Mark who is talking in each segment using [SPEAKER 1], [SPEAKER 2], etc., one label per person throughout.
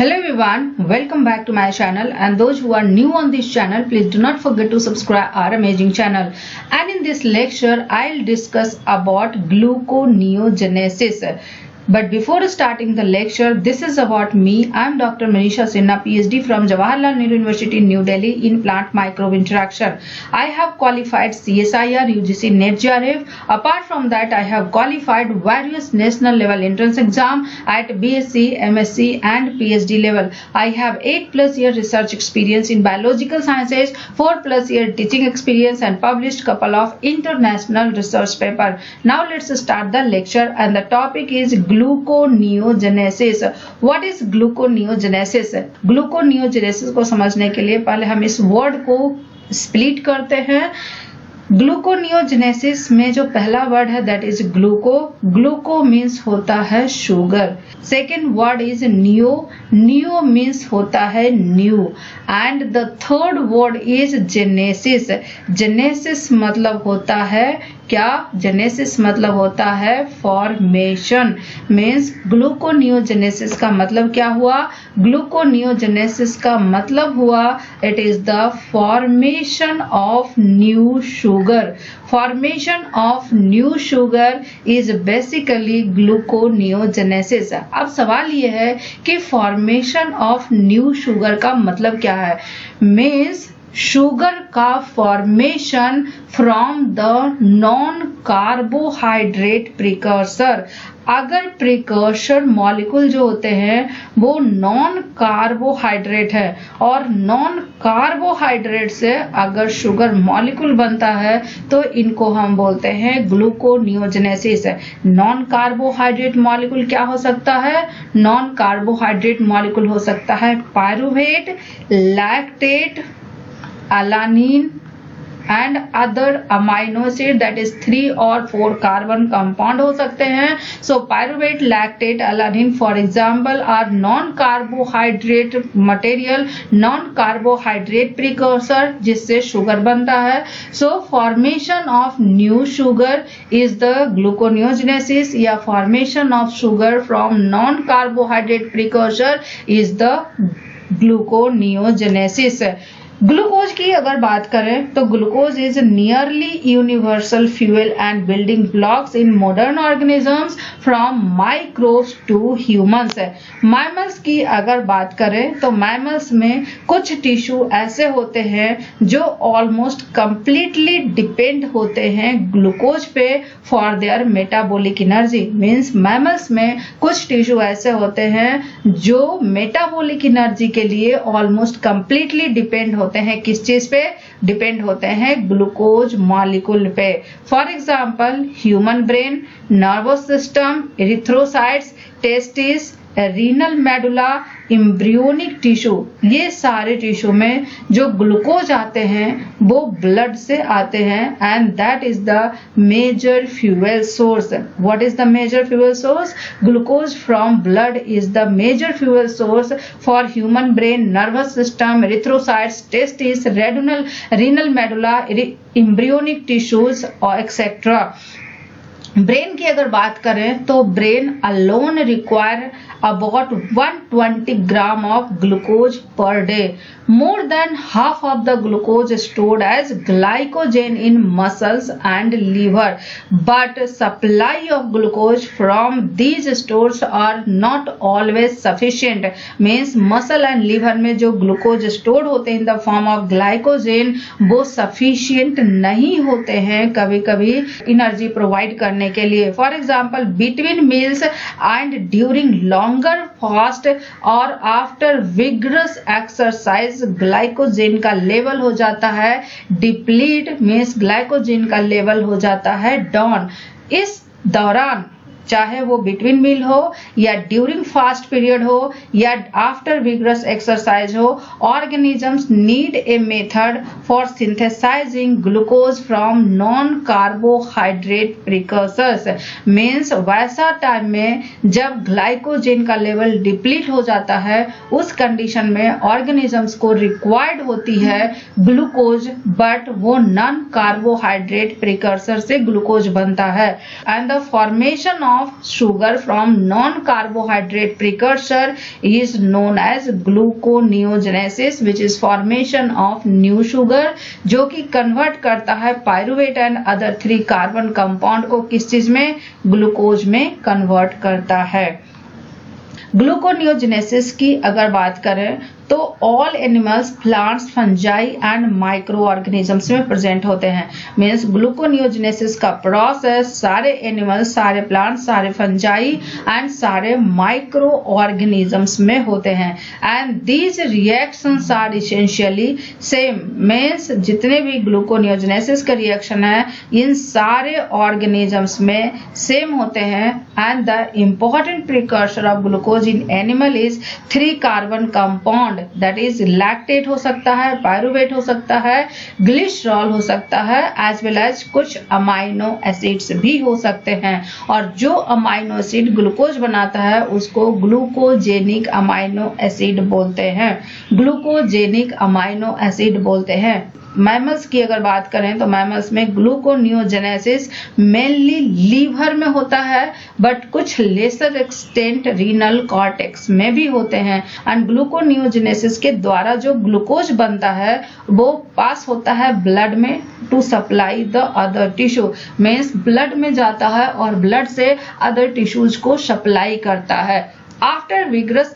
[SPEAKER 1] Hello everyone, welcome back to my channel, and those who are new on this channel, please do not forget to subscribe our amazing channel. And in this lecture I'll discuss about gluconeogenesis. But before starting the lecture, this is about me. I'm Dr. Manisha Sinha, PhD from Jawaharlal Nehru University, New Delhi in plant microbe interaction. I have qualified CSIR, UGC, NET, JRF. Apart from that, I have qualified various national level entrance exam at BSc, MSc and PhD level. I have 8+ year research experience in biological sciences, 4+ year teaching experience and published couple of international research paper. Now let's start the lecture, and the topic is gluconeogenesis. What is gluconeogenesis? Gluconeogenesis को समझने के लिए पहले हम इस word को split करते हैं. ग्लूकोनियोजेनेसिस में जो पहला वर्ड है दैट इज ग्लूको. ग्लूको मीन्स होता है sugar. Second word is neo. Neo means होता है new. And the third word is genesis. Genesis मतलब होता है क्या? जेनेसिस मतलब होता है फॉर्मेशन. मीन्स ग्लूकोनियोजेनेसिस का मतलब क्या हुआ? ग्लूकोनियोजेनेसिस का मतलब हुआ it is the formation of new sugar. Formation of new sugar is basically gluconeogenesis. अब सवाल ये है कि फॉर्मेशन ऑफ न्यू शुगर का मतलब क्या है? मीन्स शुगर का formation from the non carbohydrate precursor. अगर प्रिकर्सर मॉलिक्यूल जो होते हैं वो नॉन कार्बोहाइड्रेट है और नॉन कार्बोहाइड्रेट से अगर शुगर मॉलिक्यूल बनता है तो इनको हम बोलते हैं ग्लूकोनियोजेनेसिस. नॉन कार्बोहाइड्रेट मॉलिक्यूल क्या हो सकता है? नॉन कार्बोहाइड्रेट मॉलिक्यूल हो सकता है pyruvate, lactate, alanine and other amino acid, that is 3 और 4 कार्बन कंपाउंड हो सकते हैं. So pyruvate, lactate, alanine for example are non carbohydrate material, non carbohydrate precursor जिससे शुगर बनता है. So formation of new sugar is the gluconeogenesis या formation of sugar from non carbohydrate precursor is the gluconeogenesis. Glucose की अगर बात करें तो glucose is nearly universal fuel and building blocks in modern organisms from microbes to humans. Mammals की अगर बात करें तो मैमल्स में कुछ टिश्यू ऐसे होते हैं जो ऑलमोस्ट कंप्लीटली डिपेंड होते हैं ग्लूकोज पे for their metabolic energy. Means mammals में कुछ टिश्यू ऐसे होते हैं जो मेटाबॉलिक एनर्जी के लिए ऑलमोस्ट कंप्लीटली डिपेंड होते हैं. किस चीज पे डिपेंड होते हैं? ग्लूकोज मॉलिक्यूल पे. For example human brain, nervous system, erythrocytes, testis, renal medulla, embryonic tissue. ये सारे टिश्यू में जो ग्लूकोज आते हैं वो ब्लड से आते हैं and that is the major fuel source. What is the major fuel source? Glucose from blood is the major fuel source for human brain, nervous system, erythrocytes, testis, renal medulla, embryonic tissues और etcetera. Brain की अगर बात करें तो brain alone require about 120 gram of glucose per day. More than half of the glucose stored as glycogen in muscles and liver. But supply of glucose from these stores are not always sufficient. Means muscle and liver में जो glucose stored होते हैं in the form of glycogen वो sufficient नहीं होते हैं कभी कभी energy provide करने के लिए. For example, between meals and during longer fast और आफ्टर विग्रस एक्सरसाइज ग्लाइकोजेन का लेवल हो जाता है डिप्लीट. मीन्स ग्लाइकोजेन का लेवल हो जाता है डाउन. इस दौरान चाहे वो बिटवीन मील हो या ड्यूरिंग फास्ट पीरियड हो या आफ्टर विग्रस एक्सरसाइज हो, organisms need a method for synthesising glucose from non carbohydrate precursors. Means वैसा टाइम में जब ग्लाइकोजेन का लेवल डिप्लीट हो जाता है उस कंडीशन में ऑर्गेनिजम्स को रिक्वायर्ड होती है ग्लूकोज, बट वो नॉन कार्बोहाइड्रेट प्रिकर्सर से ग्लूकोज बनता है. And the formation of sugar from non-carbohydrate precursor is known as gluconeogenesis, which is formation of new sugar, जो कि कन्वर्ट करता है pyruvate and other 3 carbon compound को किस चीज में, ग्लूकोज में कन्वर्ट करता है। ग्लूकोनियोजेनेसिस की अगर बात करें तो all animals, plants, fungi and microorganisms में प्रेजेंट होते हैं। मीन्स ग्लूकोनियोजेनेसिस का प्रोसेस सारे एनिमल्स, सारे प्लांट्स, सारे फंजाई एंड सारे माइक्रो ऑर्गेनिजम्स में होते हैं। And these reactions are essentially same. Means जितने भी ग्लूकोनियोजेनेसिस का रिएक्शन है इन सारे ऑर्गेनिजम्स में सेम होते हैं। And the important precursor of glucose in animal is 3 carbon compound, that is lactate हो सकता है, पायरुवेट हो सकता है, ग्लिसरॉल हो सकता है, एज वेल एज कुछ अमाइनो एसिड्स भी हो सकते हैं। और जो अमाइनो एसिड ग्लूकोज बनाता है उसको ग्लूकोजेनिक अमाइनो एसिड बोलते हैं, ग्लूकोजेनिक अमाइनो एसिड बोलते हैं। मैमल्स की अगर बात करें तो मैमल्स में ग्लूकोनियोजेनेसिस मेनली लीवर में होता है, बट कुछ लेसर एक्सटेंट रीनल कॉर्टेक्स में भी होते हैं। एंड ग्लूकोनियोजेनेसिस के द्वारा जो ग्लूकोज बनता है वो पास होता है ब्लड में to supply the other tissue. Means blood में जाता है और ब्लड से अदर टिश्यूज को सप्लाई करता है। आफ्टर विग्रस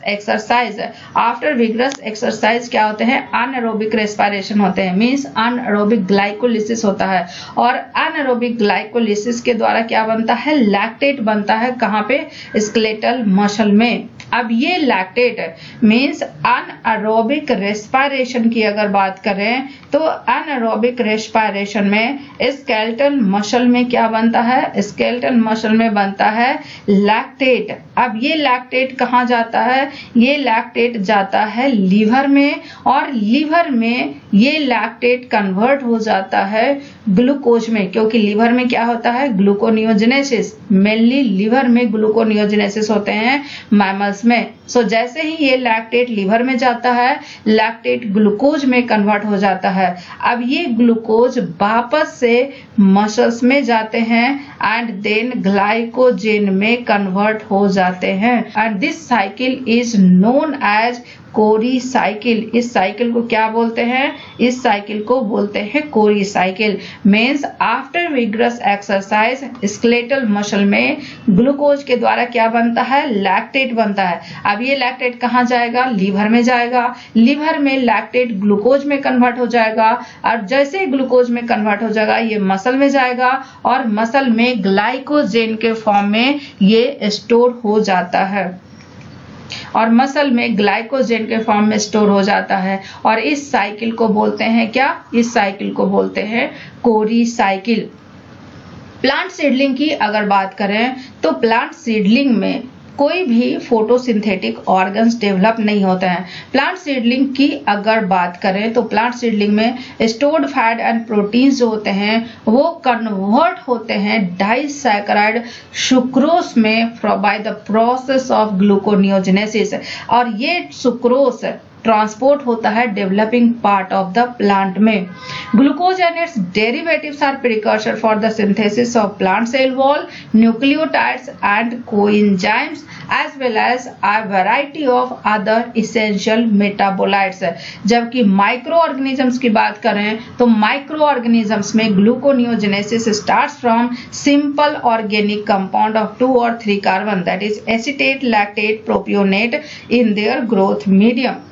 [SPEAKER 1] एक्सरसाइज क्या होते हैं, अनएरोबिक रेस्पिरेशन होते हैं। मीन्स अनएरोबिक ग्लाइकोलिसिस होता है और अनएरोबिक ग्लाइकोलिसिस के द्वारा क्या बनता है, लैक्टेट बनता है। कहाँ पे, स्केलेटल मसल में। अब ये लैक्टेट मीन्स अनएरोबिक रेस्पिरेशन की अगर बात करें तो अनएरोबिक रेस्पिरेशन में स्केलेटल मसल में क्या बनता है, स्केलेटल मसल में बनता है लैक्टेट। अब ये लैक्टेट कहाँ जाता है, ये लैक्टेट जाता है लीवर में और लीवर में ये लैक्टेट कन्वर्ट हो जाता है ग्लूकोज में, क्योंकि लीवर में क्या होता है, ग्लूकोनियोजेनेसिस। मेनली लीवर में ग्लूकोनियोजेनेसिस होते हैं मैमल्स में। सो जैसे ही ये लैक्टेट लीवर में जाता है, लैक्टेट ग्लूकोज में कन्वर्ट हो जाता है। अब ये ग्लूकोज वापस से मसल्स में जाते हैं एंड देन ग्लाइकोजेन में कन्वर्ट हो जाते हैं। And this cycle is known as Cori cycle. इस साइकिल को क्या बोलते हैं, इस साइकिल को बोलते हैं Cori cycle. Means after vigorous exercise skeletal muscle में ग्लूकोज के द्वारा क्या बनता है, लैक्टेट बनता है। अब ये लैक्टेट कहाँ जाएगा, लीवर में जाएगा। लीवर में लैक्टेट ग्लूकोज में कन्वर्ट हो जाएगा और जैसे ग्लूकोज में कन्वर्ट हो जाएगा ये मसल में जाएगा और मसल में ग्लाइकोजेन के फॉर्म में ये स्टोर हो जाता है और मसल में ग्लाइकोजेन के फॉर्म में स्टोर हो जाता है। और इस साइकिल को बोलते हैं क्या, इस साइकिल को बोलते हैं कोरी साइकिल। प्लांट सीडलिंग की अगर बात करें तो प्लांट सीडलिंग में कोई भी फोटोसिंथेटिक ऑर्गन्स डेवलप नहीं होते हैं। प्लांट सीडलिंग की अगर बात करें तो प्लांट सीडलिंग में स्टोर्ड फैट एंड प्रोटीन्स जो होते हैं वो कन्वर्ट होते हैं डाइसैकेराइड सुक्रोस में by the process of gluconeogenesis. और ये सुक्रोस ट्रांसपोर्ट होता है developing part of the plant में। Glucose and its derivatives are precursor for the synthesis of plant cell wall, nucleotides and coenzymes as well as a variety of other essential metabolites। जबकि micro organisms की बात करें तो micro organisms में gluconeogenesis starts from simple organic compound of 2 or 3 carbon, that is acetate, lactate, propionate in their growth medium.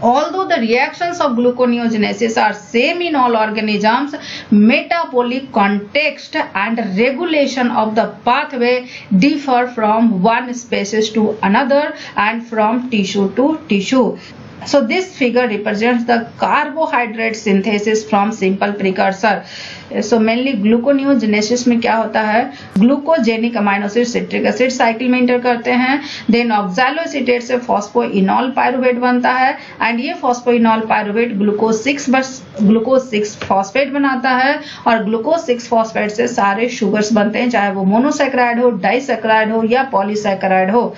[SPEAKER 1] Although the reactions of gluconeogenesis are same in all organisms, metabolic context and regulation of the pathway differ from one species to another and from tissue to tissue. So this figure represents the carbohydrate synthesis from simple precursor. So mainly gluconeogenesis में क्या होता है, glucogenic amino acid citric acid cycle में inter करते हैं। Then ऑक्सैलोएसीटेट से phosphoenol pyruvate बनता है एंड ये फॉस्फोइनॉल पायरुवेट ग्लूकोज 6 फॉस्फेट बनाता है और ग्लूकोज 6 फॉस्फेट से सारे शुगर्स बनते हैं, चाहे वो मोनोसैकेराइड हो, डाइसैकेराइड हो या पॉलीसैकेराइड हो।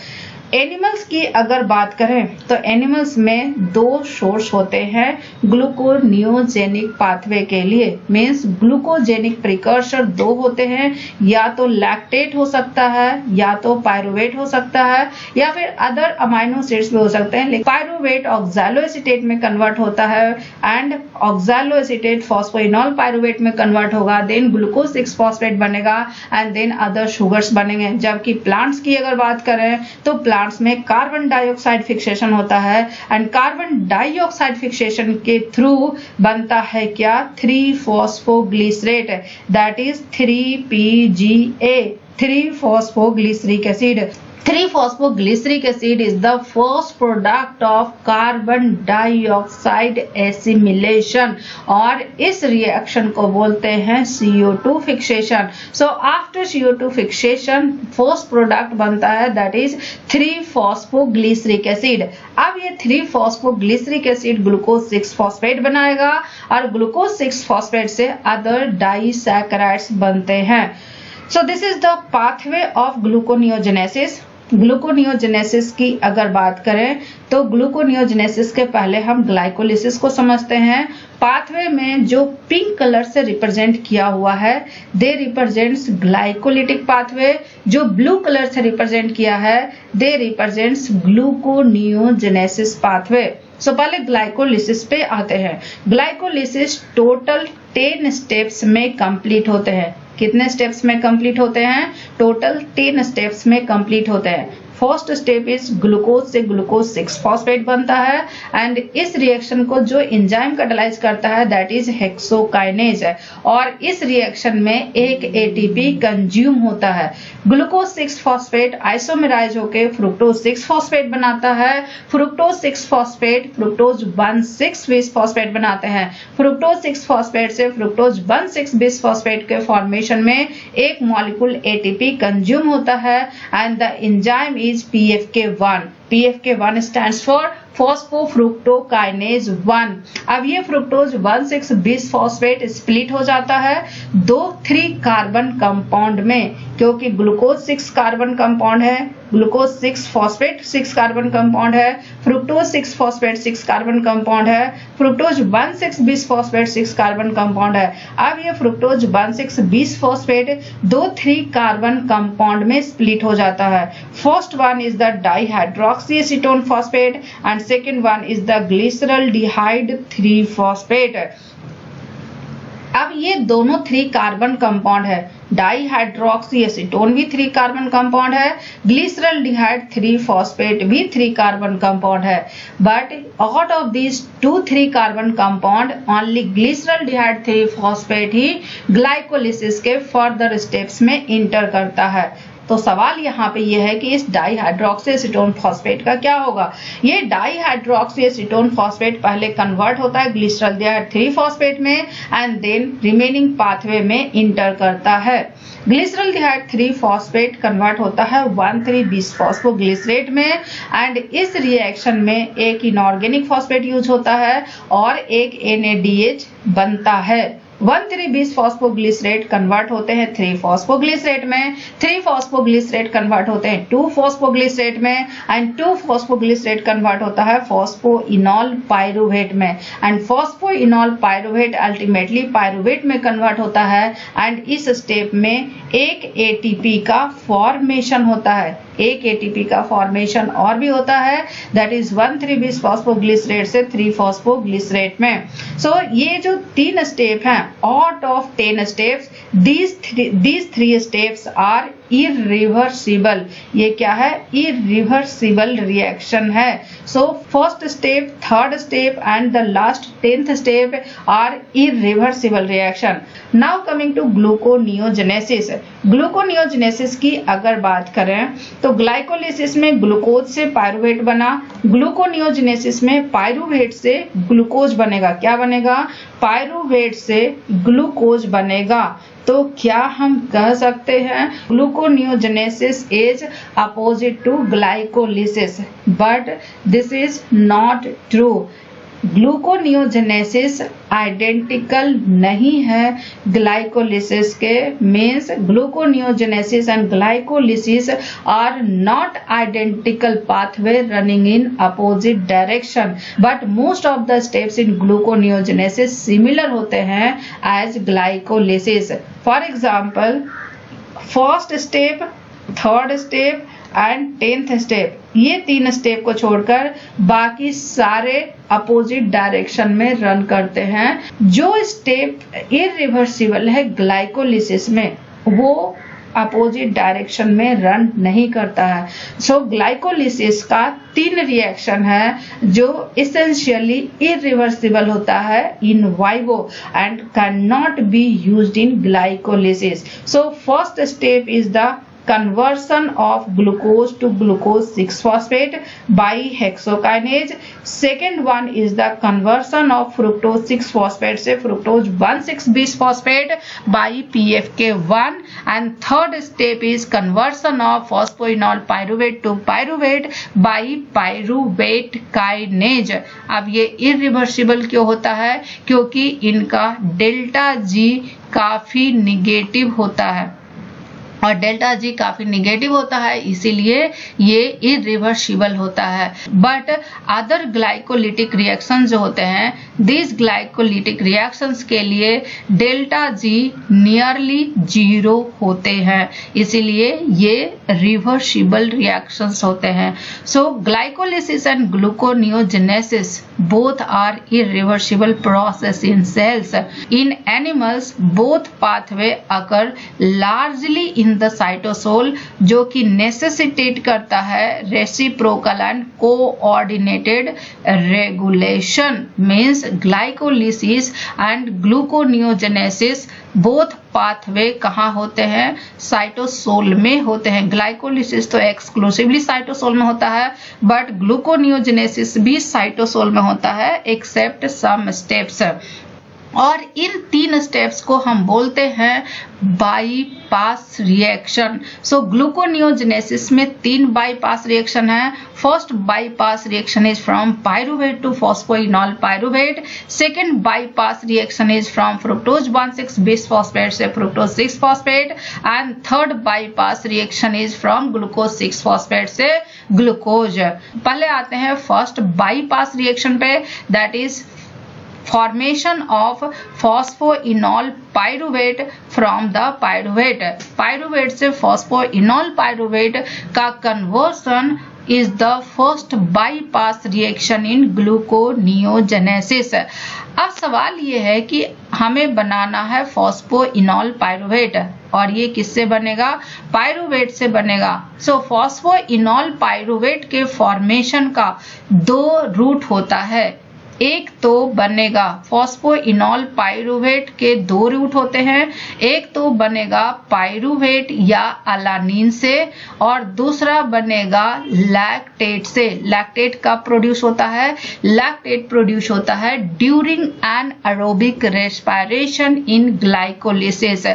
[SPEAKER 1] एनिमल्स की अगर बात करें तो एनिमल्स में दो सोर्स होते हैं ग्लूकोनियोजेनिक पाथवे के लिए, मींस ग्लूकोजेनिक प्रिकर्सर दो होते हैं, या तो लैक्टेट हो सकता है या तो पायरुवेट हो सकता है या फिर अदर अमाइनो एसिड्स भी हो सकते हैं। लेकिन पायरुवेट ऑक्सैलोएसीटेट में कन्वर्ट होता है एंड ऑक्सैलोएसीटेट फॉस्फोइनॉल पायरुवेट में कन्वर्ट होगा, देन ग्लूकोज 6 फॉस्फेट बनेगा एंड देन अदर शुगर्स बनेंगे। जबकि प्लांट्स की अगर बात करें तो प्लांट्स में कार्बन डाइऑक्साइड फिक्सेशन होता है एंड कार्बन डाइऑक्साइड फिक्सेशन के थ्रू बनता है क्या, three phosphoglycerate, that is 3-PGA, three phosphoglyceric acid. 3-phosphoglyceric acid is the first product of carbon dioxide assimilation और इस रिएक्शन को बोलते हैं CO2 fixation। So after CO2 fixation first product बनता है that is 3-phosphoglyceric acid। अब ये 3-phosphoglyceric acid ग्लूकोज 6 फॉस्फेट बनाएगा और ग्लूकोज 6 फॉस्फेट से अदर डाइसैकेराइड्स बनते हैं। So this is the pathway of gluconeogenesis। Gluconeogenesis की अगर बात करें तो ग्लूकोनियोजेनेसिस के पहले हम ग्लाइकोलिसिस को समझते हैं। पाथवे में जो पिंक कलर से रिप्रेजेंट किया हुआ है दे रिप्रेजेंट्स ग्लाइकोलिटिक पाथवे, जो ब्लू कलर से रिप्रेजेंट किया है दे रिप्रेजेंट्स ग्लूकोनियोजेनेसिस पाथवे। सो पहले ग्लाइकोलिसिस पे आते हैं। ग्लाइकोलिसिस टोटल 10 स्टेप्स में कंप्लीट होते हैं। कितने स्टेप्स में कंप्लीट होते हैं? टोटल 10 स्टेप्स में कंप्लीट होते हैं। फर्स्ट स्टेप इज ग्लूकोज से ग्लूकोज 6 फॉस्फेट बनता है एंड इस रिएक्शन को जो एंजाइम कैटालाइज करता है दैट इज हेक्सोकाइनेज है और इस रिएक्शन में एक एटीपी कंज्यूम होता है। ग्लूकोज 6 फॉस्फेट आइसोमेराइज होकर फ्रुक्टोज 6 फॉस्फेट बनाता है। Fructose 6 phosphate fructose 1,6 bis phosphate बनाते हैं। फ्रुक्टोज 6 फॉस्फेट से फ्रुक्टोज 1,6 बिस फॉस्फेट के फॉर्मेशन में एक मॉलिक्यूल एटीपी कंज्यूम होता है and the enzyme is PFK1। PFK1 stands for phosphofructokinase 1। अब ये फ्रुक्टोज 1,6 बिस फॉस्फेट स्प्लिट हो जाता है 2-3 कार्बन कंपाउंड में, क्योंकि ग्लूकोज 6 कार्बन कंपाउंड है, ग्लूकोज 6 फॉस्फेट 6 कार्बन कंपाउंड है, फ्रुक्टोज 6 फॉस्फेट 6 कार्बन कंपाउंड है, fructose 1,6 bis phosphate 6 carbon compound है। अब ये fructose 1,6 bis phosphate 2-3 carbon compound में स्प्लिट हो जाता है। First one is the dihydroxy acetone phosphate and second one is the glyceraldehyde 3-phosphate। अब ये दोनों 3 कार्बन कंपाउंड है। डाइहाइड्रोक्सी एसीटोन भी 3 कार्बन कंपाउंड है, ग्लिसरल्डिहाइड 3-फॉस्फेट भी 3 कार्बन कंपाउंड है। But out of this 2-3 carbon compound only glyceraldehyde three phosphate ही glycolysis के फर्दर स्टेप्स में इंटर करता है। तो सवाल यहाँ पे ये है कि इस डाइहाइड्रोक्सी एसीटोन फॉस्फेट का क्या होगा। ये डाइहाइड्रोक्सी एसीटोन फॉस्फेट पहले कन्वर्ट होता है ग्लिसरल्डिहाइड 3-फॉस्फेट में एंड देन रिमेनिंग पाथवे में इंटर करता है। ग्लिसरल्डिहाइड 3-फॉस्फेट कन्वर्ट होता है 1,3-बिसफॉस्फोग्लिसरेट में एंड इस रिएक्शन में एक इनऑर्गेनिक फॉस्फेट यूज होता है और एक NADH बनता है। 1,3-बिसफॉस्फोग्लिसरेट कन्वर्ट होते हैं 3-फॉस्फोग्लिसरेट में, 3-फॉस्फोग्लिसरेट कन्वर्ट होते हैं 2-फॉस्फोग्लिसरेट में एंड 2-फॉस्फोग्लिसरेट कन्वर्ट होता है फॉस्फोइनॉल पायरुवेट में and phosphoenol pyruvate ultimately pyruvate में कन्वर्ट होता है एंड इस स्टेप में एक एटीपी का फॉर्मेशन होता है। एक एटीपी का फॉर्मेशन और भी होता है दैट इज 1,3-बिसफॉस्फोग्लिसरेट से 3-फॉस्फोग्लिसरेट में। सो ये जो 3 स्टेप हैं out of 10 steps these 3 steps are irreversible. ये क्या है? इरिवर्सिबल रिएक्शन है। So first step, third step and the last 10th step are irreversible reaction. Now coming to gluconeogenesis. Gluconeogenesis की अगर बात करें तो ग्लाइकोलिसिस में ग्लूकोज से पायरुवेट बना, ग्लूकोनियोजेनेसिस में पायरुवेट से ग्लूकोज बनेगा। क्या बनेगा? पायरुवेट से ग्लूकोज बनेगा। तो क्या हम कह सकते हैं gluconeogenesis is opposite to glycolysis, but this is not true. Gluconeogenesis identical नहीं है ग्लाइकोलिसिस के, means gluconeogenesis and glycolysis are not identical pathway running in opposite direction, but most of the steps in gluconeogenesis similar होते हैं as glycolysis. For example, first step, third step and 10th step, ये 3 step को छोड़कर बाकी सारे opposite direction में run करते हैं. जो स्टेप इरिवर्सिबल है ग्लाइकोलिसिस में, वो अपोजिट डायरेक्शन में रन नहीं करता है. सो ग्लाइकोलिसिस का 3 रिएक्शन है जो इसेंशियली इरिवर्सिबल होता है in vivo and can not be used in glycolysis. So first step is the conversion of glucose to glucose 6-phosphate by hexokinase. Second one is the conversion of fructose 6-phosphate से fructose 1,6-bisphosphate by PFK1, and third step is conversion of phosphoenol pyruvate to pyruvate by pyruvate kinase. अब ये irreversible क्यों होता है? क्योंकि इनका delta G काफी negative होता है, और डेल्टा जी काफी निगेटिव होता है, इसीलिए ये इरिवर्सिबल होता है. बट अदर ग्लाइकोलिटिक रिएक्शन जो होते हैं, दिस ग्लाइकोलिटिक रिएक्शंस के लिए डेल्टा जी नियरली 0 होते हैं, इसीलिए ये रिवर्सिबल रिएक्शंस होते हैं. So glycolysis and gluconeogenesis both are irreversible process in cells. In animals, both pathway occur largely in the cytosol, जो कि necessitate करता है reciprocal and coordinated regulation. Means glycolysis and gluconeogenesis both pathway कहाँ होते हैं? Cytosol में होते हैं. ग्लाइकोलिसिस तो एक्सक्लूसिवली साइटोसोल में होता है, बट ग्लूकोनियोजेनेसिस भी साइटोसोल में होता है एक्सेप्ट सम स्टेप्स. और इन 3 स्टेप्स को हम बोलते हैं बाईपास रिएक्शन. सो ग्लूकोनियोजेनेसिस में 3 बाईपास रिएक्शन है. First bypass reaction is from pyruvate to phosphoenolpyruvate. Second bypass reaction is from fructose 1,6-bisphosphate से fructose 6-phosphate, and third bypass reaction is from glucose 6-phosphate से glucose. पहले आते हैं first bypass reaction पे, that is formation of phosphoenol pyruvate from the pyruvate. pyruvate से phosphoenol pyruvate का conversion is the first bypass reaction in gluconeogenesis. अब सवाल ये है कि हमें बनाना है फॉस्फोइनॉल पाइरुवेट, और ये किससे बनेगा? पाइरुवेट से बनेगा. सो फॉस्फोइनॉल पाइरुवेट के फॉर्मेशन का 2 रूट होता है. एक तो बनेगा फॉस्फोइनॉल पाइरुवेट के 2 रूट होते हैं. एक तो बनेगा पाइरुवेट या अलानीन से, और दूसरा बनेगा लैक्टेट से. लैक्टेट कब प्रोड्यूस होता है? लैक्टेट प्रोड्यूस होता है during an aerobic respiration in glycolysis.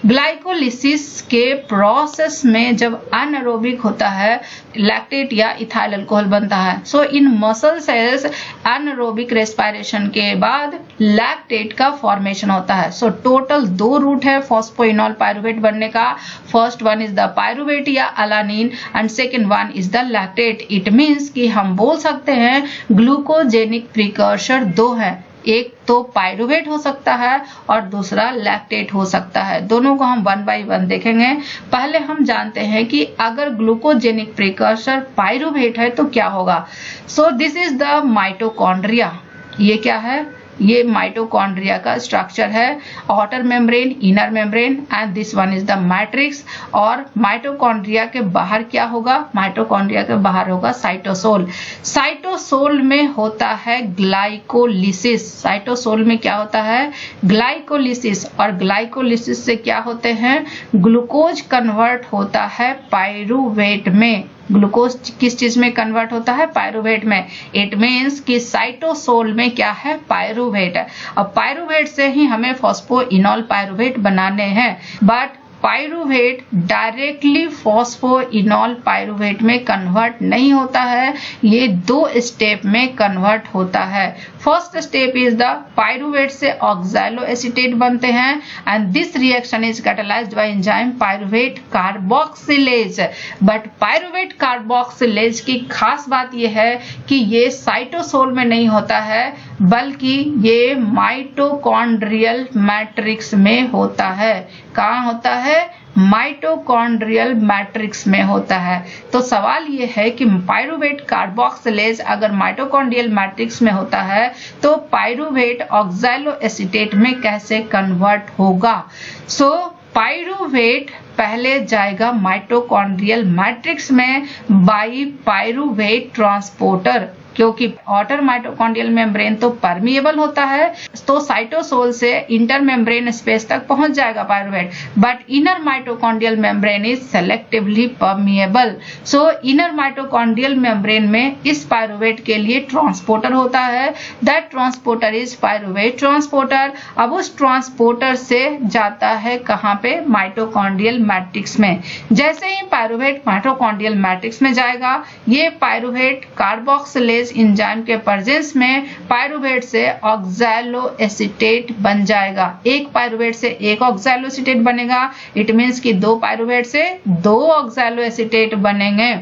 [SPEAKER 1] Glycolysis के प्रोसेस में जब अनएरोबिक होता है, लैक्टेट या इथाइल अल्कोहल बनता है. So in muscle cells anaerobic respiration के बाद लैक्टेट का फॉर्मेशन होता है. सो टोटल 2 रूट है फॉस्फोइनॉल पाइरुवेट बनने का. First one is the pyruvate या alanine, and second one is the lactate. It means कि हम बोल सकते हैं ग्लूकोजेनिक प्रिकर्सर 2 है. एक तो पाइरुवेट हो सकता है और दूसरा लैक्टेट हो सकता है. दोनों को हम 1 by 1 देखेंगे. पहले हम जानते हैं कि अगर ग्लूकोजेनिक प्रिकर्सर पाइरुवेट है तो क्या होगा. सो दिस इज द माइटोकॉन्ड्रिया. ये क्या है? ये माइटोकॉन्ड्रिया का स्ट्रक्चर है. Outer membrane, inner membrane, and this one is the matrix. और माइटोकॉन्ड्रिया के बाहर क्या होगा? माइटोकॉन्ड्रिया के बाहर होगा साइटोसोल. साइटोसोल में होता है ग्लाइकोलिसिस. साइटोसोल में क्या होता है? ग्लाइकोलिसिस. और ग्लाइकोलिसिस से क्या होते हैं? ग्लूकोज कन्वर्ट होता है पाइरुवेट में. ग्लूकोज किस चीज में कन्वर्ट होता है? पाइरुवेट में. इट मीन्स कि साइटोसोल में क्या है? पाइरुवेट. अब पाइरुवेट से ही हमें फॉस्फोइनॉल पाइरुवेट बनाने हैं, but pyruvate directly phosphoenol pyruvate में कन्वर्ट नहीं होता है, ये 2 स्टेप में कन्वर्ट होता है। First step is the pyruvate से ऑक्सैलो एसीटेट बनते हैं and this reaction is catalysed bye enzyme pyruvate carboxylase. But pyruvate carboxylase की खास बात यह है कि ये साइटोसोल में नहीं होता है, बल्कि ये माइटोकॉन्ड्रियल मैट्रिक्स में होता है। कहाँ होता है? माइटोकॉन्ड्रियल मैट्रिक्स में होता है। तो सवाल ये है कि पायरुवेट कार्बोक्सिलेज अगर माइटोकॉन्ड्रियल मैट्रिक्स में होता है तो पायरुवेट ऑक्सैलो एसीटेट में कैसे कन्वर्ट होगा? पायरुवेट पहले जाएगा माइटोकॉन्ड्रियल मैट्रिक्स में बाय पायरुवेट ट्रांसपोर्टर, क्योंकि आउटर माइटोकॉन्ड्रियल मेम्ब्रेन तो परमिएबल होता है, तो साइटोसोल से इंटर मेम्ब्रेन स्पेस तक पहुंच जाएगा pyruvate, but inner mitochondrial membrane is selectively permeable. Inner mitochondrial membrane में इस पायरुवेट के लिए ट्रांसपोर्टर होता है, that transporter is pyruvate transporter. अब उस ट्रांसपोर्टर से जाता है कहां पे? माइटोकॉन्ड्रियल मैट्रिक्स में। जैसे ही पायरुवेट माइटोकॉन्ड्रियल मैट्रिक्स में जाएगा, ये पायरुवेट कार्बोक्सिलेज एंजाइम के प्रेजेंस में पायरुवेट से ऑक्सैलो एसीटेट बन जाएगा। एक पायरुवेट से एक ऑक्सैलो एसीटेट बनेगा, इट मींस कि 2 पायरुवेट से 2 ऑक्सैलो एसीटेट बनेंगे।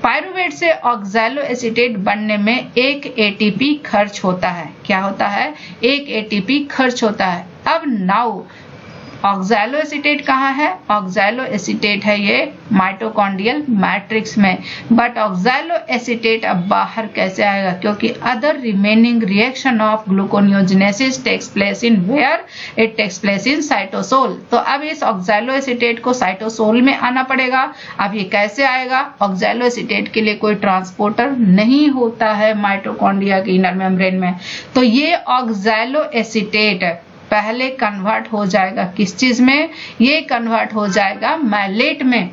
[SPEAKER 1] पायरुवेट से ऑक्सैलो एसीटेट बनने में एक एटीपी खर्च होता है। क्या होता है? एक एटीपी खर्च होता है। अब नाउ ऑक्सैलो एसीटेट कहाँ है? ऑक्सैलो एसीटेट है ये माइटोकॉन्ड्रियल मैट्रिक्स में, बट ऑक्सैलो एसीटेट अब बाहर कैसे आएगा? क्योंकि other remaining reaction of gluconeogenesis takes place in where? It takes place in cytosol. तो अब इस ऑक्सैलो एसीटेट को साइटोसोल में आना पड़ेगा। अब ये कैसे आएगा? ऑक्सैलो एसीटेट के लिए कोई ट्रांसपोर्टर नहीं होता है माइटोकॉन्ड्रिया के इनर मेम्ब्रेन में, तो ये ऑक्सैलो एसीटेट पहले कन्वर्ट हो जाएगा किस चीज में? ये कन्वर्ट हो जाएगा मैलेट में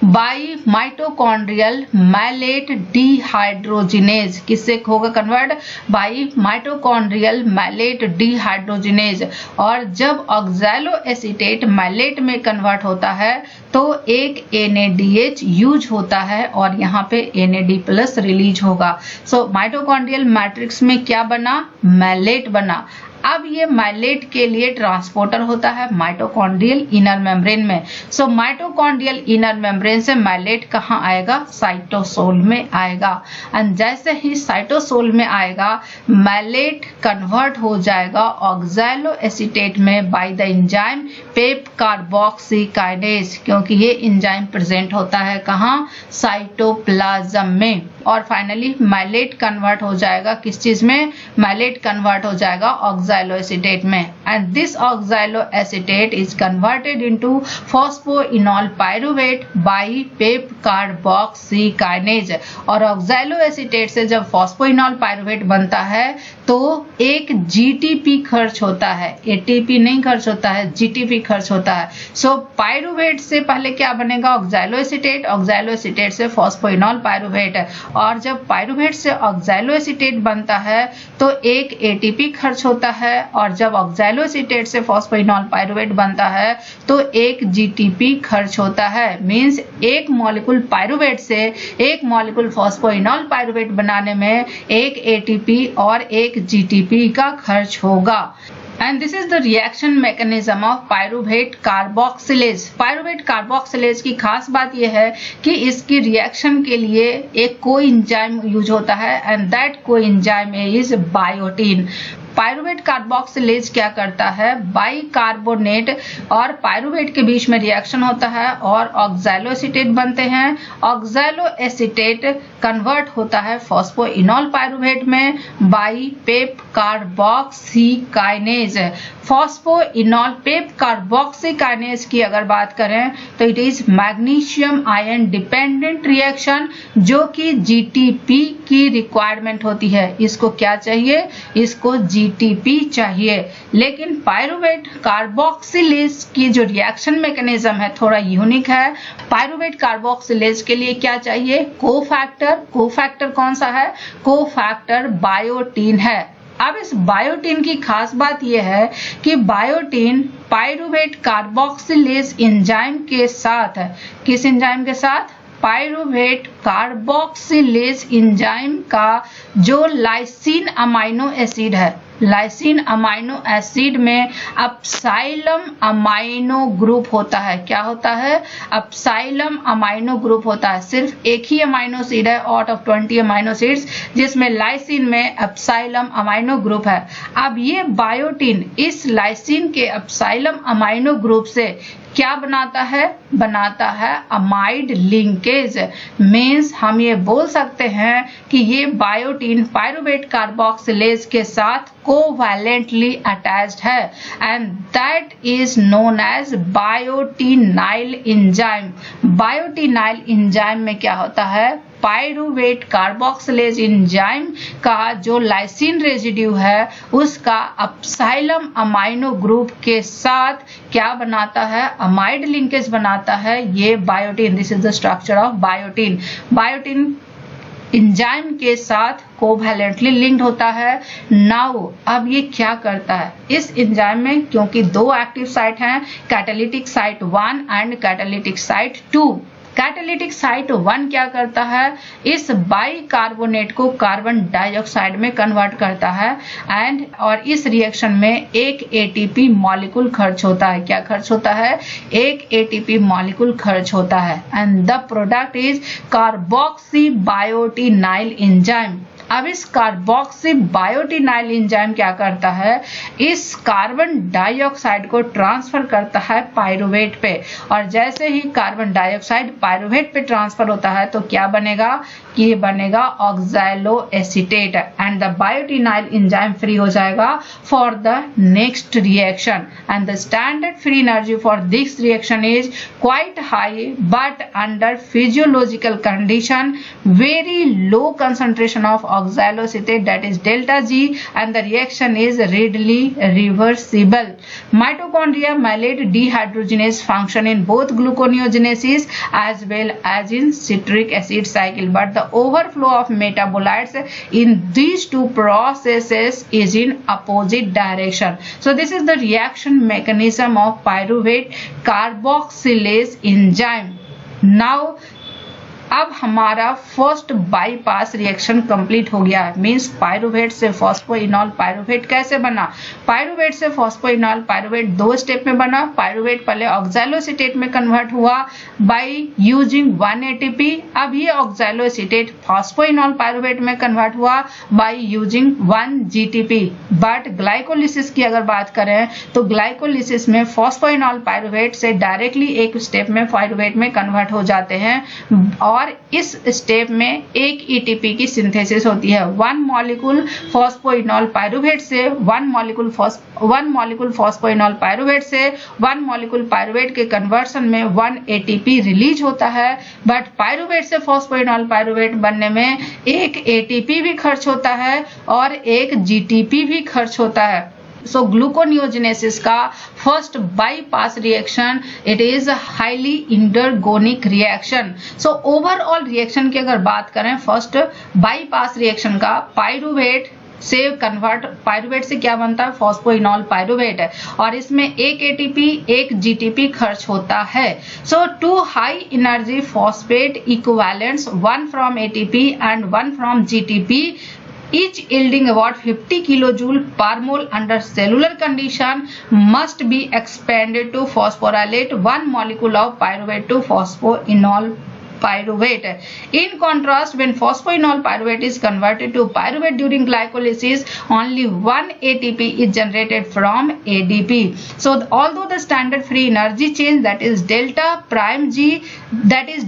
[SPEAKER 1] बाई माइटोकॉन्ड्रियल मैलेट डिहाइड्रोजिनेज। किससे होगा convert? By mitochondrial malate dehydrogenase. और जब ऑक्सैलो एसीटेट मैलेट में कन्वर्ट होता है तो एक NADH यूज होता है और यहाँ पे NAD+ रिलीज होगा। माइटोकॉन्ड्रियल मैट्रिक्स में क्या बना? मैलेट बना। अब ये मैलेट के लिए ट्रांसपोर्टर होता है माइटोकॉन्ड्रियल इनर मेम्ब्रेन में। माइटोकॉन्ड्रियल इनर मेम्ब्रेन से मैलेट कहाँ आएगा? साइटोसोल में आएगा। एंड जैसे ही साइटोसोल में आएगा, मैलेट कन्वर्ट हो जाएगा ऑक्सैलो एसीटेट में बाय द एंजाइम पेप कार्बोक्सीकाइनेज, क्योंकि ये एंजाइम प्रेजेंट होता है कहाँ? साइटोप्लाज्म में। और फाइनली मैलेट कन्वर्ट हो जाएगा किस चीज में? मैलेट कन्वर्ट हो जाएगा ऑक्सैलो एसीटेट में, and this oxaloacetate is converted into phosphoenol pyruvate by PEP carboxykinase. और ऑक्सैलो एसीटेट से जब फॉस्फोइनॉल पायरुवेट बनता है तो एक GTP खर्च होता है, ATP नहीं खर्च होता है, GTP खर्च होता है। पायरुवेट से पहले क्या बनेगा? ऑक्सैलो एसीटेट, ऑक्सैलो एसीटेट से फॉस्फोइनॉल पायरुवेट, और जब पायरुवेट से ऑक्सैलो एसीटेट बनता है तो एक ATP खर्च होता है, और जब ऑक्सैलो एसीटेट से फॉस्फोइनॉल पायरुवेट बनता है तो एक GTP खर्च होता है। मींस एक मॉलिक्यूल पायरुवेट से एक मॉलिक्यूल फॉस्फोइनॉल पायरुवेट बनाने में एक ATP और एक GTP का खर्च होगा। And this is the reaction mechanism of pyruvate carboxylase. Pyruvate carboxylase की खास बात यह है कि इसकी रिएक्शन के लिए एक कोएंजाइम यूज होता है, and that coenzyme is biotin. Pyruvate carboxylase क्या करता है? बाइकार्बोनेट और पायरुवेट के बीच में रिएक्शन होता है और ऑक्सैलो एसीटेट बनते हैं। ऑक्सैलो एसीटेट कन्वर्ट होता है फॉस्फोइनॉल पायरुवेट में बाई पेप कार्बोक्सीकाइनेज। फॉस्फोइनॉल पेप कार्बोक्सीकाइनेज की अगर बात करें तो it is magnesium ion dependent reaction, जो कि GTP की रिक्वायरमेंट होती है। इसको क्या चाहिए? इसको GTP चाहिए। लेकिन पायरुवेट कार्बोक्सिलेज की जो रिएक्शन मैकेनिज्म है थोड़ा यूनिक है। पायरुवेट कार्बोक्सिलेज के लिए क्या चाहिए? कोफैक्टर। कोफैक्टर कौन सा है? कोफैक्टर बायोटीन है। अब इस बायोटिन की खास बात यह है कि बायोटिन पायरूवेट कार्बोक्सिलेज एंजाइम के साथ, किस एंजाइम के साथ? पायरूवेट कार्बोक्सिलेज एंजाइम का जो लाइसिन अमाइनो एसिड है, लाइसिन अमाइनो एसिड में अपसाइलम अमाइनो ग्रुप होता है। क्या होता है? अपसाइलम अमाइनो ग्रुप होता है। सिर्फ एक ही अमाइनो एसिड है आउट ऑफ 20 अमाइनो एसिड्स जिसमें लाइसिन में अपसाइलम अमाइनो ग्रुप है। अब ये बायोटिन इस लाइसिन के अपसाइलम अमाइनो ग्रुप से क्या बनाता है? बनाता है अमाइड लिंकेज। मीन्स हम ये बोल सकते हैं कि ये बायोटिन पायरूवेट कार्बोक्सिलेज के साथ कोवैलेंटली अटैच्ड है and that is known as biotinyl enzyme. Biotinyl enzyme में क्या होता है? पायरूवेट कार्बोक्सिलेज एंजाइम का जो लाइसिन रेजिड्यू है उसका अपसाइलम अमाइनो ग्रुप के साथ क्या बनाता है? अमाइड लिंकेज बनाता है ये biotin. This is the structure of biotin. Biotin enzyme के साथ कोवैलेंटली लिंक्ड होता है। नाउ अब ये क्या करता है? इस एंजाइम में क्योंकि दो एक्टिव साइट हैं, catalytic site 1 and catalytic site 2। Catalytic site 1 क्या करता है? इस बाइकार्बोनेट को कार्बन डाइऑक्साइड में कन्वर्ट करता है एंड और इस रिएक्शन में एक एटीपी मॉलिक्यूल खर्च होता है। क्या खर्च होता है? एक एटीपी मॉलिक्यूल खर्च होता है and the product is carboxy biotinyl enzyme. अब इस कार्बोक्सी बायोटिनाइल एंजाइम क्या करता है? इस कार्बन डाइऑक्साइड को ट्रांसफर करता है पायरूवेट पे और जैसे ही कार्बन डाइऑक्साइड पायरूवेट पे ट्रांसफर होता है तो क्या बनेगा? ये बनेगा oxaloacetate and the biotinyl enzyme free हो जाएगा for the next reaction and the standard free energy for this reaction is quite high but under physiological condition very low concentration of oxaloacetate, that is delta G, and the reaction is readily reversible. Mitochondria malate dehydrogenase function in both gluconeogenesis as well as in citric acid cycle, but the overflow of metabolites in these two processes is in opposite direction. So this is the reaction mechanism of pyruvate carboxylase enzyme. Now अब हमारा first bypass reaction complete हो गया है। Means pyruvate से phosphoenol pyruvate कैसे बना? Pyruvate से phosphoenol pyruvate दो स्टेप में बना। पायरूवेट पहले ऑक्सैलोएसीटेट में कन्वर्ट हुआ बाय यूजिंग 1 एटीपी। अब ये ऑक्सैलोएसीटेट फॉस्फोइनॉल पायरूवेट में कन्वर्ट हुआ by using 1 GTP. But glycolysis की अगर बात करें तो ग्लाइकोलिसिस में फॉस्फोइनॉल पायरूवेट से डायरेक्टली एक स्टेप में पायरूवेट में कन्वर्ट हो जाते हैं और इस स्टेप में एक एटीपी की सिंथेसिस होती है। 1 मॉलिक्यूल फॉस्फोइनॉल पायरूवेट से 1 मॉलिक्यूल फॉस्फोइनॉल पायरूवेट से 1 मॉलिक्यूल पायरूवेट के कन्वर्सन में 1 एटीपी रिलीज होता है। बट पायरूवेट से फॉस्फोइनॉल पायरूवेट बनने में एक एटीपी भी खर्च होता है और एक जीटीपी भी खर्च होता है। So gluconeogenesis का first bypass reaction it is a highly endergonic reaction. So overall reaction की अगर बात करें first bypass reaction का पायरूवेट से कन्वर्ट पायरूवेट से क्या बनता है? फॉस्फोइनॉल पायरूवेट है और इसमें एक एटीपी एक जीटीपी खर्च होता है। So two high energy phosphate equivalents 1 from ATP and 1 from GTP each yielding about 50 kilojoule per mole under cellular condition must be expanded to phosphorylate 1 molecule of pyruvate to phosphoenol pyruvate. In contrast, when phosphoenol pyruvate is converted to pyruvate during glycolysis, only 1 ATP is generated from ADP. So although the standard free energy change that is delta prime G that is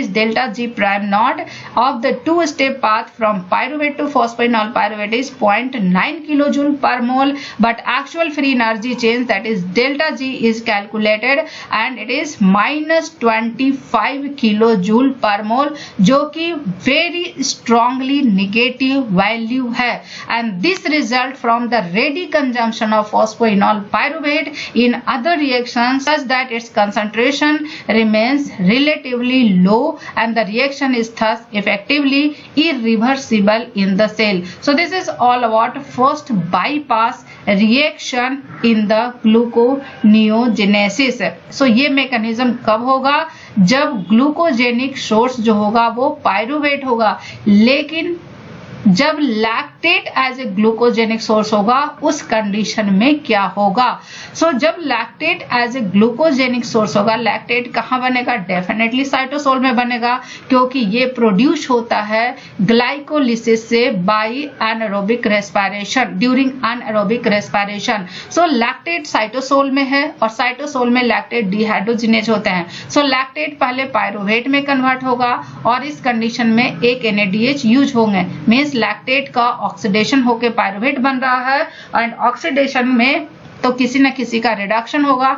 [SPEAKER 1] delta G prime naught of the two-step path from pyruvate to phosphoenol pyruvate is 0.9 kilojoule per mole, but actual free energy change that is delta G is calculated and it is -24 5 kilo joule per mole, जो कि very strongly negative value है। And this result from the ready consumption of phosphoenol pyruvate in other reactions such that its concentration remains relatively low and the reaction is thus effectively irreversible in the cell. So this is all about first bypass reaction in the gluconeogenesis. So ये mechanism कब होगा? जब glucogenic source जो होगा वो pyruvate होगा, लेकिन जब lactate as a glucogenic source होगा उस कंडीशन में क्या होगा? सो जब lactate as a glucogenic source होगा, लैक्टेट कहाँ बनेगा? डेफिनेटली साइटोसोल में बनेगा, क्योंकि ये प्रोड्यूस होता है ग्लाइकोलिसिस से by anaerobic respiration, during anaerobic respiration. So lactate cytosol में है और साइटोसोल में लैक्टेट डिहाइड्रोजिनेज होते हैं। सो लैक्टेट पहले पायरुवेट में कन्वर्ट होगा और इस कंडीशन में एक NADH यूज होंगे, मीन्स लैक्टेट का ऑक्सीडेशन होकर पायरुवेट बन रहा है एंड ऑक्सीडेशन में तो किसी न किसी का रिडक्शन होगा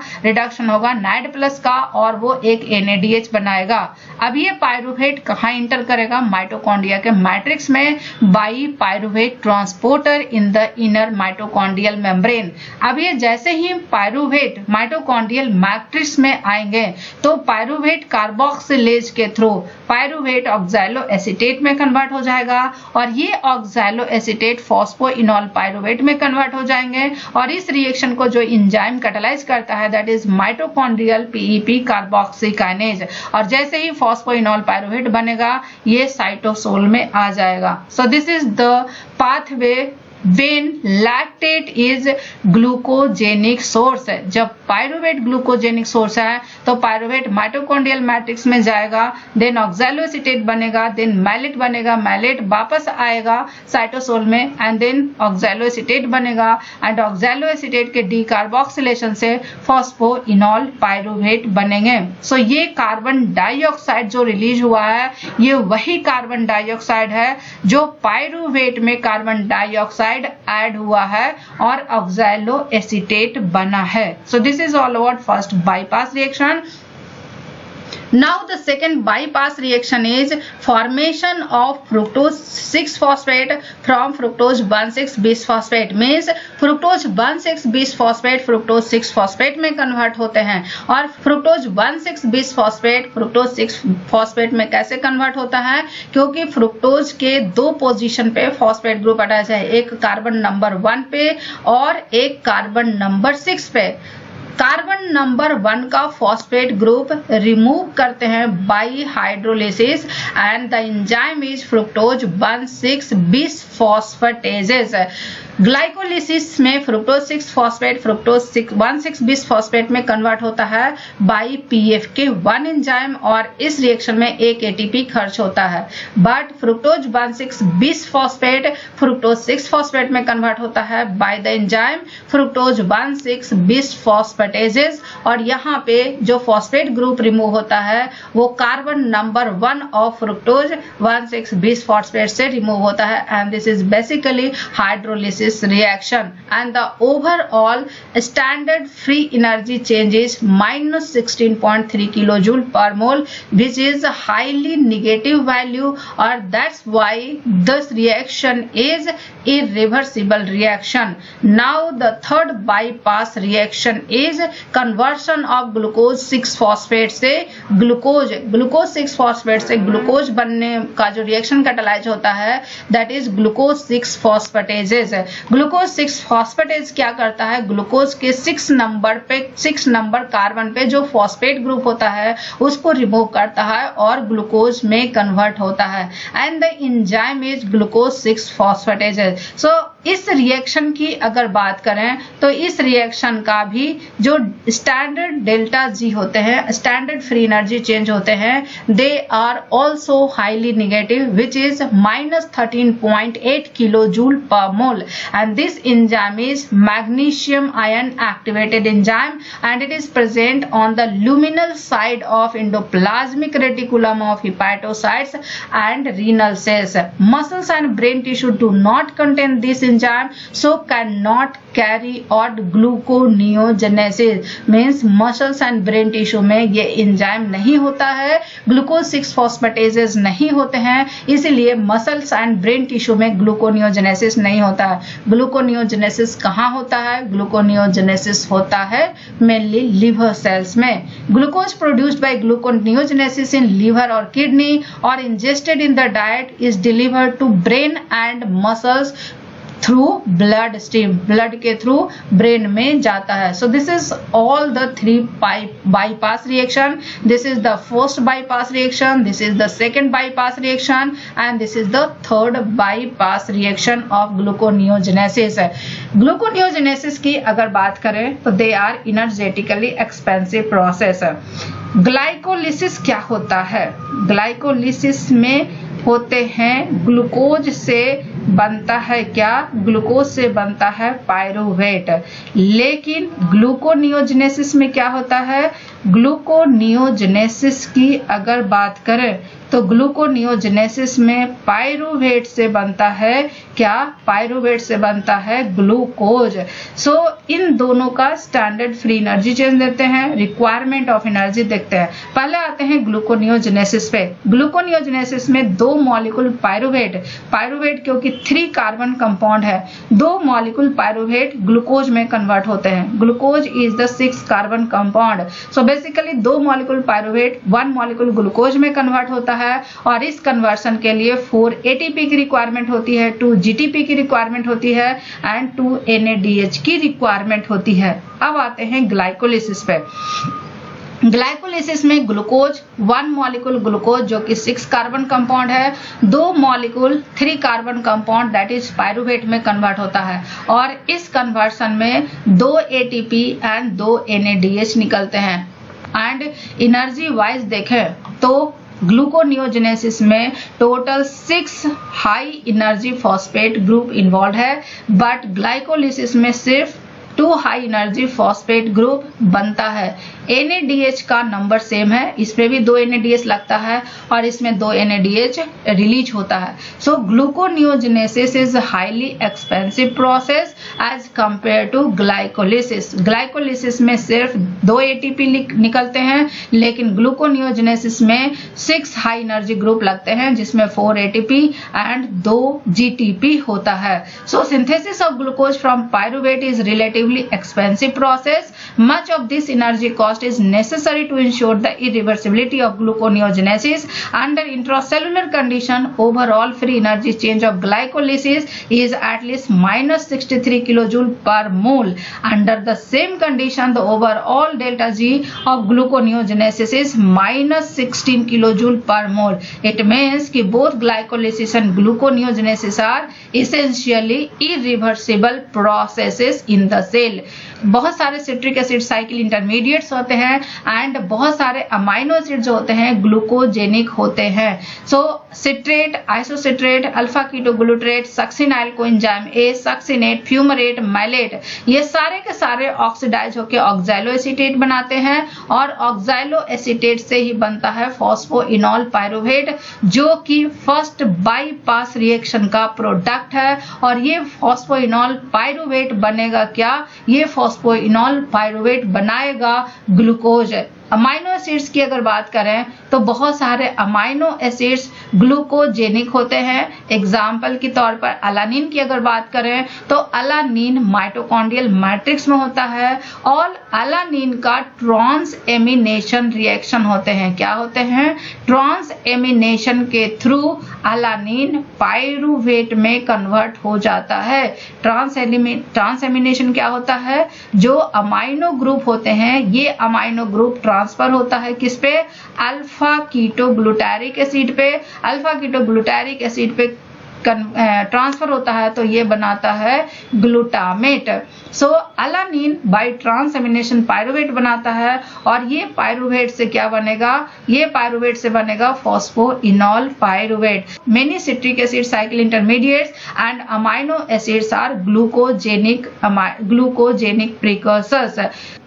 [SPEAKER 1] NAD+ का और वो एक NADH बनाएगा। अब ये पायरुवेट कहाँ इंटर करेगा? माइटोकॉन्ड्रिया के मैट्रिक्स में by pyruvate transporter in the inner mitochondrial membrane. अब ये जैसे ही पायरुवेट माइटोकॉन्ड्रियल मैट्रिक्स में आएंगे तो पायरुवेट कार्बोक्सिलेज के थ्रू पायरुवेट ऑक्सैलो एसीटेट में कन्वर्ट हो जाएगा और ये ऑक्सैलो एसीटेट फॉस्फोइनोल पायरुवेट में कन्वर्ट हो जाएंगे और इस रिएक्शन को जो एंजाइम कैटालाइज करता है दैट इज माइटोकॉन्ड्रियल PEP कार्बोक्सीकाइनेज, और जैसे ही फॉस्फोइनोल पायरुवेट बनेगा ये साइटोसोल में आ जाएगा। सो this is the pathway when lactate is glucogenic source है। जब पायरुवेट ग्लूकोजेनिक सोर्स है तो पायरुवेट माइटोकॉन्ड्रियल मैट्रिक्स में जाएगा, देन ऑक्सैलोएसीटेट बनेगा, देन मैलेट बनेगा, मैलेट वापस आएगा साइटोसोल में एंड देन ऑक्सैलोएसीटेट बनेगा एंड ऑक्सैलोएसीटेट के डीकार्बोक्सिलेशन से फॉस्फोइनोल पायरुवेट बनेंगे। सो ये कार्बन डाइऑक्साइड जो रिलीज हुआ है ये वही कार्बन डाइऑक्साइड है जो पायरुवेट में कार्बन डाइऑक्साइड ऐड हुआ है और ऑक्सैलो एसीटेट बना है। So this is all about first bypass reaction. Now the second bypass reaction is formation of fructose 6-phosphate from fructose 1,6-bisphosphate, means fructose 1,6-bisphosphate fructose 6-phosphate में convert होते हैं और fructose 1,6-bisphosphate fructose 6-phosphate में कैसे convert होता है? क्योंकि fructose के दो पोजीशन पे फॉस्फेट ग्रुप अटैच है, एक कार्बन नंबर 1 पे और एक कार्बन नंबर 6 पे। कार्बन नंबर 1 का फॉस्फेट ग्रुप रिमूव करते हैं by hydrolysis and the enzyme is fructose one six bisphosphatases. Glycolysis में फ्रुक्टोज 6-फॉस्फेट फ्रुक्टोज 1,6-बिसफॉस्फेट में कन्वर्ट होता है बाई PFK1 एंजाइम और इस रिएक्शन में एक ATP खर्च होता है। बट फ्रुक्टोज 1,6-बिसफॉस्फेट फ्रुक्टोज 6-फॉस्फेट में कन्वर्ट होता है बाय द एंजाइम फ्रुक्टोज 1,6-बिसफॉस्फेटेजेस और यहाँ पे जो फॉस्फेट ग्रुप रिमूव होता है वो कार्बन नंबर 1 ऑफ फ्रुक्टोज 1,6-बिसफॉस्फेट से रिमूव होता है and this is basically hydrolysis reaction and the overall standard free energy change is minus 16.3 kilojoule per mole, which is a highly negative value, or that's why this reaction is irreversible reaction. Now the third bypass reaction is conversion of glucose 6-phosphate से glucose 6-phosphate से glucose बनने का जो reaction catalyse होता है that is glucose 6-phosphatases। Glucose six phosphatase क्या करता है? ग्लूकोज के 6 नंबर कार्बन पे जो फॉस्फेट ग्रुप होता है उसको रिमूव करता है और ग्लूकोज में कन्वर्ट होता है and the enzyme is glucose six phosphatase. So इस रिएक्शन की अगर बात करें तो इस रिएक्शन का भी जो स्टैंडर्ड डेल्टा जी होते हैं, स्टैंडर्ड फ्री एनर्जी चेंज होते हैं, they are also highly negative which is minus 13.8 kilojoule per mole and this enzyme is magnesium ion activated enzyme and it is present on the luminal side of endoplasmic reticulum of hepatocytes and renal cells. Muscles and brain tissue do not contain this enzyme, so cannot carry out gluconeogenesis, means muscles and brain tissue में ये enzyme नहीं होता है, glucose 6 फॉस्फेटेजेस नहीं होते हैं, इसीलिए muscles and brain tissue में ग्लूकोनियोजेनेसिस नहीं होता है। ग्लूकोनियोजेनेसिस कहाँ होता है? ग्लूकोनियोजेनेसिस होता है मेनली लिवर सेल्स में। Glucose produced by gluconeogenesis in liver और किडनी और ingested in the diet is delivered to brain and muscles through blood stream, blood के थ्रू ब्रेन में जाता है। So this is all the 3 bypass reaction. This is the first bypass reaction, this is the second bypass reaction and this is the third bypass reaction of gluconeogenesis. Gluconeogenesis की अगर बात करें तो they are energetically expensive process. Glycolysis क्या होता है? Glycolysis में होते हैं ग्लूकोज से बनता है क्या? ग्लूकोज से बनता है पायरुवेट। लेकिन ग्लूकोनियोजेनेसिस में क्या होता है? ग्लूकोनियोजेनेसिस की अगर बात करें तो ग्लूकोनियोजेनेसिस में पायरुवेट से बनता है क्या? पायरुवेट से बनता है ग्लूकोज। सो इन दोनों का स्टैंडर्ड फ्री एनर्जी चेंज देते हैं, रिक्वायरमेंट ऑफ एनर्जी देखते हैं। पहले आते हैं ग्लूकोनियोजेनेसिस पे। ग्लूकोनियोजेनेसिस में 2 मॉलिक्यूल पायरुवेट, पायरुवेट क्योंकि 3 कार्बन कंपाउंड है, 2 मॉलिक्यूल पायरुवेट ग्लूकोज में कन्वर्ट होते हैं। Glucose is the 6 carbon compound. So basically 2 molecule pyruvate 1 molecule glucose में कन्वर्ट होता है और इस कन्वर्शन के लिए 4 ATP की रिक्वायरमेंट होती है, 2 GTP की रिक्वायरमेंट होती है एंड 2 NADH की रिक्वायरमेंट होती है। अब आते हैं ग्लाइकोलिसिस पे। ग्लाइकोलिसिस में ग्लूकोज 1 मॉलिक्यूल ग्लूकोज जो कि 6 कार्बन कंपाउंड है, 2 molecule 3 carbon compound that is pyruvate में कन्वर्ट होता है और इस कन्वर्शन में 2 ATP एंड 2 NADH निकलते हैं। एंड एनर्जी वाइज देखें तो ग्लूकोनियोजेनेसिस में total 6 high energy phosphate group involve है, बट ग्लाइकोलिसिस में सिर्फ 2 हाई एनर्जी फॉस्फेट ग्रुप बनता है। NADH का नंबर सेम है, इसमें भी 2 NADH लगता है और इसमें 2 NADH रिलीज होता है। So gluconeogenesis is highly expensive process as compare to glycolysis. Glycolysis में सिर्फ 2 ATP निकलते हैं, लेकिन ग्लूकोनियोजेनेसिस में 6 हाई एनर्जी ग्रुप लगते हैं जिसमें 4 ATP एंड 2 GTP होता है। So synthesis of glucose from pyruvate is relatively expensive process. Much of this energy cost is necessary to ensure the irreversibility of gluconeogenesis. Under intracellular condition, overall free energy change of glycolysis is at least minus 63 kilojoule per mole. Under the same condition, the overall delta G of gluconeogenesis is minus 16 kilojoule per mole. It means कि both glycolysis and gluconeogenesis are essentially irreversible processes in the cell. बहुत सारे citric acid cycle intermediates होते हैं and बहुत सारे amino acid जो होते हैं ग्लूकोजेनिक होते हैं। So citrate, isocitrate, alpha ketoglutarate, succinyl coenzyme A, succinate, fumarate, malate, ये सारे के सारे ऑक्सीडाइज होकर ऑक्सैलो एसीटेट बनाते हैं और ऑक्सैलो एसीटेट से ही बनता है फॉस्फोइनॉल पायरुवेट जो कि फर्स्ट बाईपास रिएक्शन का प्रोडक्ट है। और ये फॉस्फोइनॉल पायरुवेट बनेगा क्या? ये फॉस्फोइनॉल पायरुवेट बनाएगा ग्लूकोज। अमाइनो एसिड्स की अगर बात करें तो बहुत सारे अमाइनो एसिड्स ग्लूकोजेनिक होते हैं। एग्जाम्पल के तौर पर अलानिन की अगर बात करें तो अलानिन माइटोकॉन्ड्रियल मैट्रिक्स में होता है और अलानिन का ट्रांस एमिनेशन रिएक्शन होते हैं। क्या होते हैं? ट्रांस एमिनेशन के थ्रू अलानिन पायरुवेट में कन्वर्ट हो जाता है। ट्रांस एमिनेशन क्या होता है? जो अमाइनो ग्रुप होते हैं ये अमाइनो ग्रुप ट्रांसफर होता है किस पे? अल्फा कीटोग्लूटारिक एसिड पे। अल्फा कीटोग्लूटारिक एसिड पे ट्रांसफर होता है तो ये बनाता है ग्लूटामेट। सो अलानिन बाय ट्रांसएमिनेशन पायरुवेट बनाता है और ये पायरुवेट से क्या बनेगा? ये पायरुवेट से बनेगा phosphoenolpyruvate. Many citric acid cycle intermediates and amino acids are glucogenic precursors.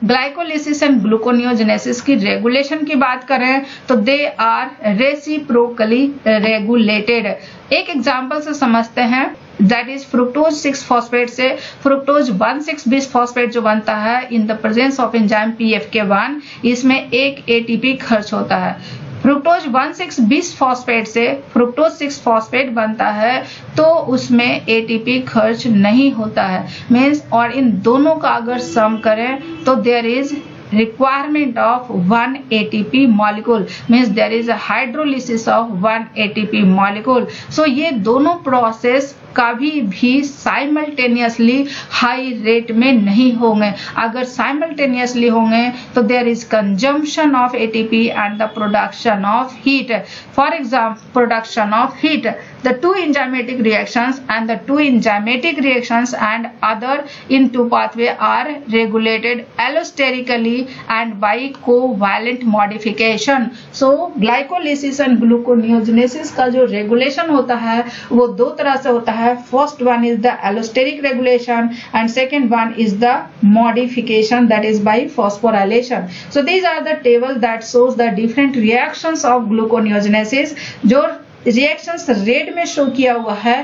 [SPEAKER 1] Glycolysis and gluconeogenesis की रेगुलेशन की बात करें तो दे आर रेसिप्रोकली रेगुलेटेड। एक एग्जांपल से समझते हैं। दैट इज फ्रुक्टोज 6 फॉस्फेट से फ्रुक्टोज 1,6 बिस फॉस्फेट जो बनता है in the presence of enzyme PFK1, इसमें एक ATP खर्च होता है। फ्रुक्टोज 1,6 बिस फॉस्फेट से फ्रुक्टोज 6 फॉस्फेट बनता है तो उसमें ATP खर्च नहीं होता है मीन्स, और इन दोनों का अगर सम करें तो there is requirement of 1 ATP molecule means there is a hydrolysis of 1 ATP molecule। so ये दोनों प्रोसेस कभी भी साइमल्टेनियसली हाई रेट में नहीं होंगे। अगर साइमल्टेनियसली होंगे तो there is consumption of ATP and the production of heat. For example production of heat, the two enzymatic reactions and the two enzymatic reactions and other in two pathway are regulated allosterically and by covalent modification। so glycolysis and gluconeogenesis का जो regulation होता है वो दो तरह से होता है। First one is the allosteric regulation and second one is the modification that is by phosphorylation. so these are the table that shows the different reactions of gluconeogenesis। जो रिएक्शंस रेड में शो किया हुआ है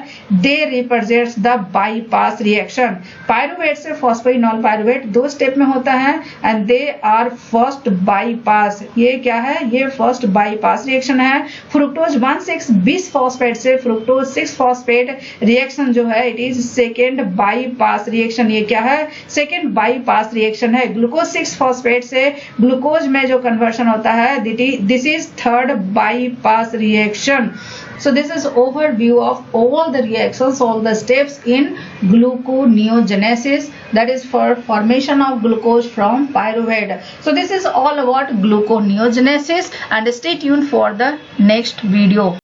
[SPEAKER 1] they represents the bypass reaction. Pyruvate से phosphoenol pyruvate 2 step में होता है and they are first bypass. ये क्या है? ये फर्स्ट बाईपास रिएक्शन है। फ्रुक्टोज 1,6 बिस फॉस्फेट से फ्रुक्टोज 6 फॉस्फेट रिएक्शन जो है it is second bypass reaction. ये क्या है? सेकेंड बाईपास रिएक्शन है। ग्लूकोज 6 फॉस्फेट से ग्लूकोज में जो कन्वर्शन होता है this is third bypass reaction. So this is overview of all the reactions, all the steps in gluconeogenesis, that is for formation of glucose from pyruvate। So this is all about gluconeogenesis and stay tuned for the next video।